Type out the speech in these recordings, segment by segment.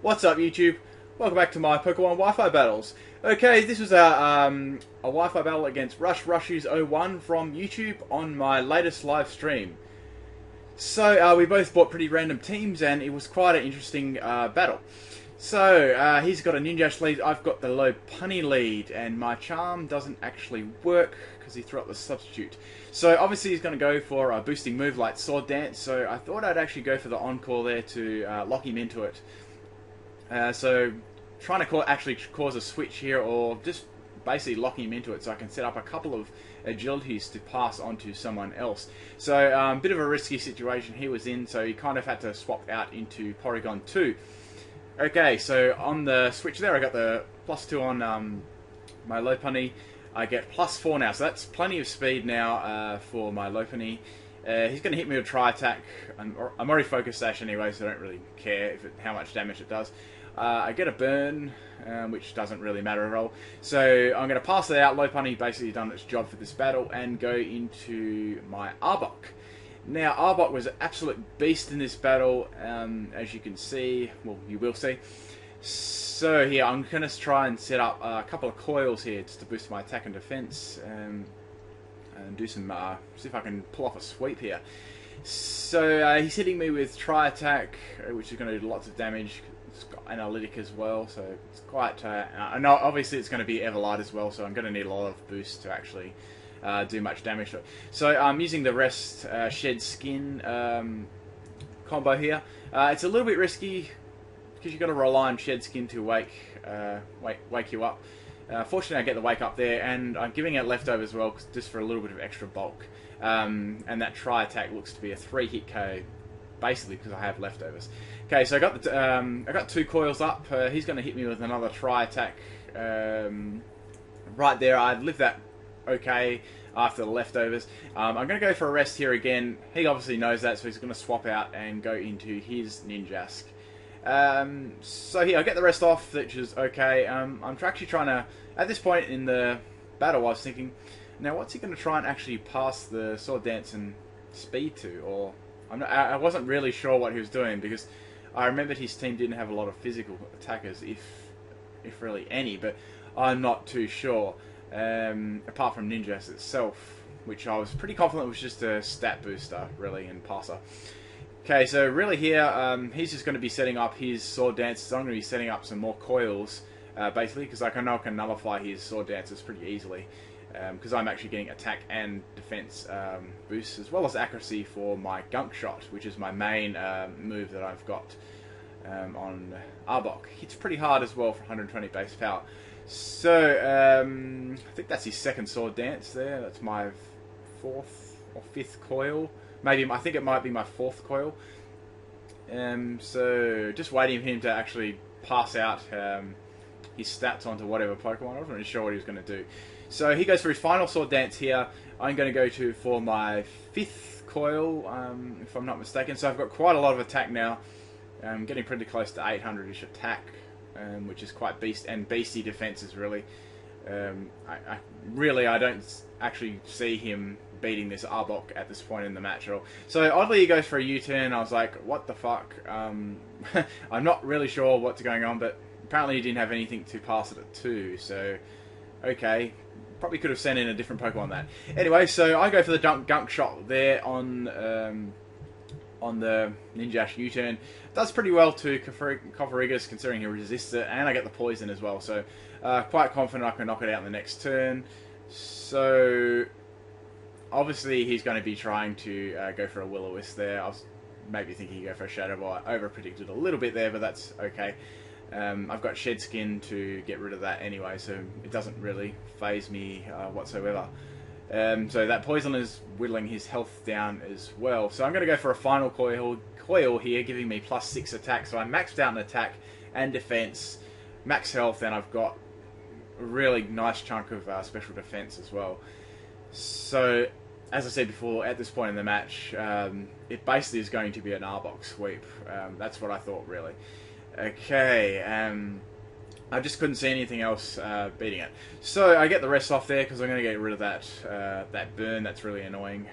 What's up, YouTube? Welcome back to my Pokemon Wi-Fi battles. Okay, this was a Wi-Fi battle against rushrushies01 from YouTube on my latest live stream. So we both bought pretty random teams, and it was quite an interesting battle. So he's got a Ninjash lead, I've got the Lopunny lead, and my charm doesn't actually work because he threw up the substitute. So obviously he's going to go for a boosting move like Sword Dance, so I thought I'd actually go for the Encore there to lock him into it. So trying to actually cause a switch here, or just basically locking him into it so I can set up a couple of agilities to pass on to someone else. So a bit of a risky situation he was in, so he kind of had to swap out into Porygon 2. Okay, so on the switch there I got the +2 on my Lopunny. I get +4 now, so that's plenty of speed now for my Lopunny. He's going to hit me with Tri-Attack. I'm already Focus Sash anyway, so I don't really care how much damage it does. I get a burn, which doesn't really matter at all. So I'm going to pass it out. Lopunny basically done its job for this battle and go into my Arbok. Now, Arbok was an absolute beast in this battle, as you can see. Well, you will see. So here, I'm going to try and set up a couple of coils here just to boost my attack and defense. And do some, see if I can pull off a sweep here. So he's hitting me with Tri-Attack, which is going to do lots of damage. It's got Analytic as well, so it's quite... I know obviously it's going to be Everlight as well, so I'm going to need a lot of boost to actually do much damage to it. So I'm using the Rest Shed Skin combo here. It's a little bit risky because you've got to rely on Shed Skin to wake you up. Fortunately, I get the wake up there, and I'm giving it leftovers as well, just for a little bit of extra bulk. And that Tri-Attack looks to be a 3-hit KO, basically because I have leftovers. Okay, so I got 2 coils up. He's going to hit me with another Tri-Attack right there. I'd live that okay after the leftovers. I'm going to go for a rest here again. He obviously knows that, so he's going to swap out and go into his Ninjask. So here, I get the rest off, which is okay. I'm actually trying to, at this point in the battle, I was thinking, now what's he going to try and actually pass the Sword Dance and Speed to? Or I wasn't really sure what he was doing, because I remembered his team didn't have a lot of physical attackers, if really any, but I'm not too sure. Apart from Ninjask itself, which I was pretty confident was just a stat booster, really, and passer. Okay, so really here, he's just going to be setting up his Sword Dances. So I'm going to be setting up some more coils, basically, because I know I can nullify his Sword Dances pretty easily, because I'm actually getting attack and defense boosts, as well as accuracy for my Gunk Shot, which is my main move that I've got on Arbok. Hits pretty hard as well for 120 base power. So, I think that's his second Sword Dance there. That's my 4th or 5th coil. Maybe, I think it might be my 4th coil. So, just waiting for him to actually pass out his stats onto whatever Pokemon. I wasn't really sure what he was going to do. So, he goes for his final Sword Dance here. I'm going to go for my 5th coil, if I'm not mistaken. So, I've got quite a lot of attack now. I'm getting pretty close to 800-ish attack, which is quite beasty defenses, really. I don't actually see him beating this Arbok at this point in the match at all. So oddly he goes for a U-turn. I was like, what the fuck? I'm not really sure what's going on, but apparently he didn't have anything to pass it at 2, so okay. Probably could have sent in a different Pokemon that. Anyway, so I go for the Gunk Shot there on the Ninjash U-turn. Does pretty well to Cofarigus, considering he resists it, and I get the poison as well, so quite confident I can knock it out in the next turn. So obviously he's going to be trying to go for a Will-O-Wisp there. I was maybe thinking he'd go for a Shadow Ball. I over-predicted a little bit there, but that's okay. I've got Shed Skin to get rid of that anyway, so it doesn't really phase me whatsoever. So that poison is whittling his health down as well. So I'm going to go for a final coil here, giving me +6 attack. So I maxed out an attack and defense, max health, and I've got a really nice chunk of special defense as well. So, as I said before, at this point in the match, it basically is going to be an Arbok sweep. That's what I thought, really. Okay, I just couldn't see anything else beating it. So I get the rest off there because I'm going to get rid of that burn. That's really annoying.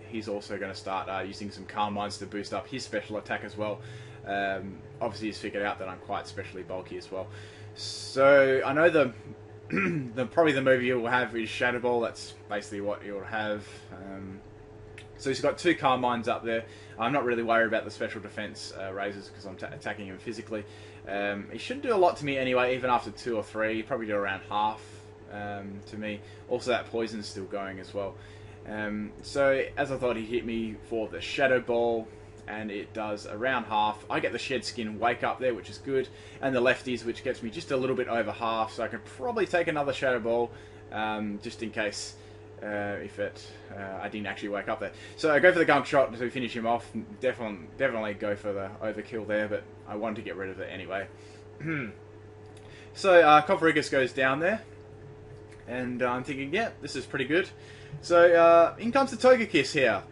He's also going to start using some Calm Minds to boost up his special attack as well. Obviously, he's figured out that I'm quite specially bulky as well. So I know the probably the move you'll have is Shadow Ball. That's basically what you'll have. So he's got 2 calm mines up there. I'm not really worried about the special defense raises because I'm attacking him physically. He shouldn't do a lot to me anyway, even after 2 or 3. He'd probably do around half to me. Also, that poison's still going as well. So as I thought, he hit me for the Shadow Ball, and it does around half. I get the Shed Skin Wake Up there, which is good, and the Lefties, which gets me just a little bit over half, so I could probably take another Shadow Ball, just in case I didn't actually wake up there. So I go for the Gunk Shot to finish him off. Definitely go for the overkill there, but I wanted to get rid of it anyway. So Cophorigus goes down there, and I'm thinking, yeah, this is pretty good. So in comes the Togekiss here.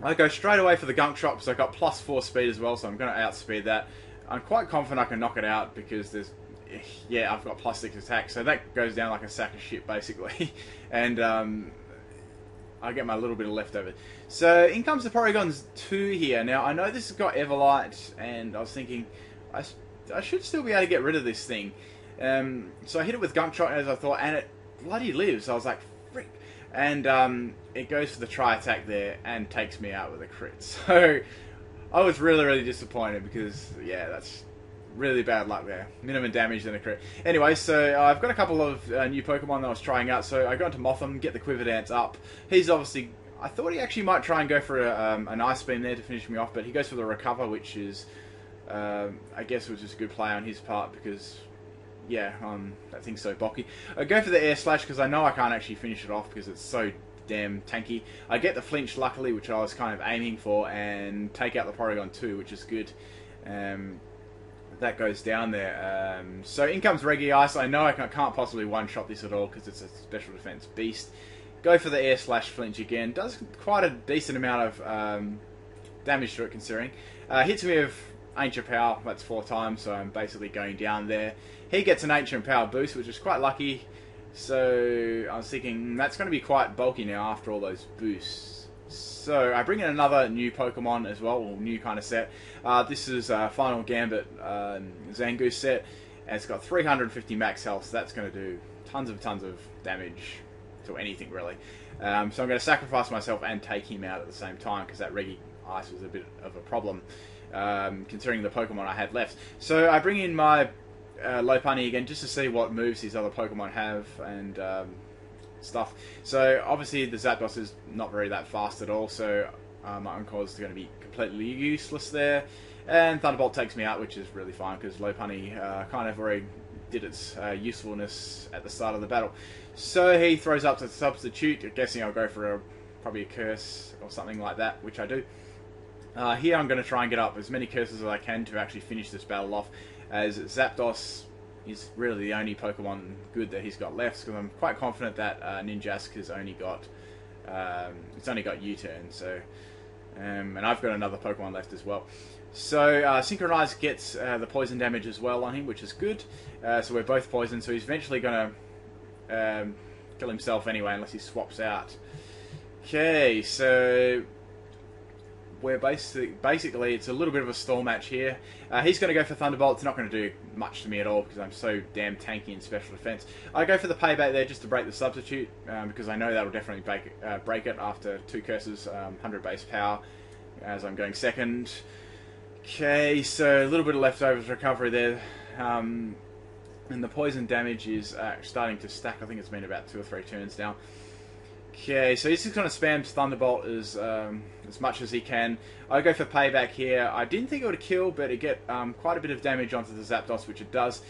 I go straight away for the Gunk Shot because I got +4 speed as well, so I'm going to outspeed that. I'm quite confident I can knock it out because there's, yeah, I've got +6 attack, so that goes down like a sack of shit basically, and I get my little bit of leftover. So in comes the Porygon's 2 here. Now I know this has got Everlight, and I was thinking I should still be able to get rid of this thing. So I hit it with Gunk Shot as I thought, and it bloody lives. I was like, frick. And it goes for the Tri-Attack there and takes me out with a crit. So I was really disappointed because, yeah, that's really bad luck there. Minimum damage than a crit. Anyway, so I've got a couple of new Pokemon that I was trying out. So I go into Mothim, get the Quiver Dance up. He's obviously, I thought he actually might try and go for an Ice Beam there to finish me off, but he goes for the Recover, which is, I guess, was just a good play on his part because, yeah, that thing's so bulky. I go for the Air Slash because I know I can't actually finish it off because it's so damn tanky. I get the Flinch, luckily, which I was kind of aiming for, and take out the Porygon 2, which is good. That goes down there. So in comes Reggie Ice. I know I can't possibly one-shot this at all because it's a special defense beast. Go for the Air Slash Flinch again. Does quite a decent amount of damage to it considering. Hits me with Ancient Power, that's 4 times, so I'm basically going down there. He gets an Ancient Power boost, which is quite lucky. So I was thinking that's going to be quite bulky now after all those boosts. So I bring in another new Pokemon as well, or new kind of set. This is Final Gambit Zangoose set, and it's got 350 max health, so that's going to do tons of damage to anything really. So I'm going to sacrifice myself and take him out at the same time because that Reggie Ice was a bit of a problem. Considering the Pokemon I had left. So I bring in my Lopunny again just to see what moves these other Pokemon have and stuff. So obviously the Zapdos is not that fast at all, so my Encore is going to be completely useless there. And Thunderbolt takes me out, which is really fine because Lopunny kind of already did its usefulness at the start of the battle. So he throws up to Substitute. I'm guessing I'll go for probably a Curse or something like that, which I do. Here I'm going to try and get up as many curses as I can to actually finish this battle off, as Zapdos is really the only Pokemon good that he's got left, because I'm quite confident that Ninjask has only got U-turn, so and I've got another Pokemon left as well. So Synchronize gets the poison damage as well on him, which is good. So we're both poisoned, so he's eventually going to kill himself anyway, unless he swaps out. Okay, so we're basically it's a little bit of a stall match here. He's going to go for Thunderbolt. It's not going to do much to me at all because I'm so damn tanky in special defense. I go for the payback there just to break the Substitute because I know that'll definitely break it after 2 curses, 100 base power, as I'm going second. Okay, so a little bit of leftovers recovery there, and the poison damage is starting to stack. I think it's been about 2 or 3 turns now. Okay, so he's just going to spam Thunderbolt as much as he can. I go for payback here. I didn't think it would kill, but it get quite a bit of damage onto the Zapdos, which it does.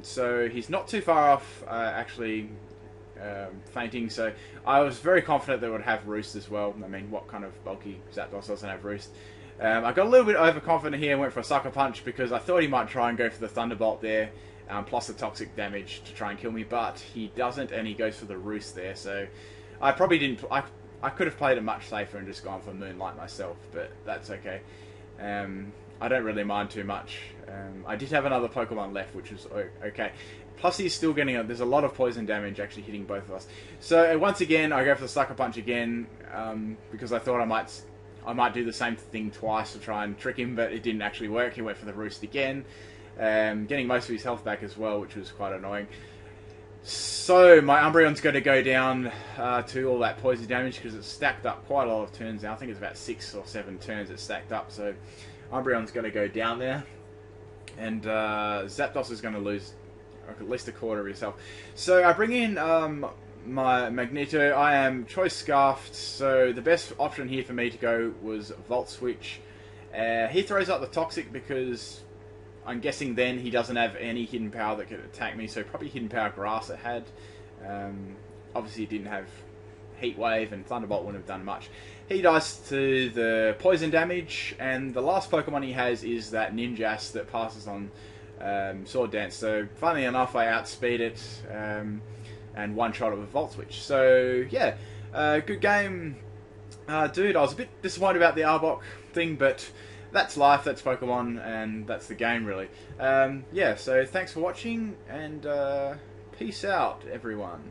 So he's not too far off actually fainting. So I was very confident that it would have Roost as well. I mean, what kind of bulky Zapdos doesn't have Roost? I got a little bit overconfident here and went for a Sucker Punch because I thought he might try and go for the Thunderbolt there. Plus the toxic damage to try and kill me, but he doesn't, and he goes for the Roost there. So I probably didn't. I could have played it much safer and just gone for Moonlight myself, but that's okay. I don't really mind too much. I did have another Pokemon left, which was okay. Plus he's still getting there's a lot of poison damage actually hitting both of us. So once again, I go for the Sucker Punch again because I thought I I might do the same thing twice to try and trick him, but it didn't actually work. He went for the roost again, getting most of his health back as well, which was quite annoying. So my Umbreon's going to go down to all that poison damage because it's stacked up quite a lot of turns now. I think it's about 6 or 7 turns it's stacked up. So Umbreon's going to go down there, and Zapdos is going to lose at least a quarter of himself. So I bring in my Magneto. I am Choice Scarfed, so the best option here for me to go was Volt Switch. He throws up the Toxic because I'm guessing then he doesn't have any hidden power that could attack me, so probably hidden power Grass it had. Obviously it didn't have Heat Wave, and Thunderbolt wouldn't have done much. He dies to the poison damage, and the last Pokemon he has is that Ninjask that passes on Sword Dance. So funnily enough, I outspeed it and one-shot it with Volt Switch. So yeah, good game, dude. I was a bit disappointed about the Arbok thing, but that's life, that's Pokemon, and that's the game, really. Yeah, so thanks for watching, and peace out, everyone.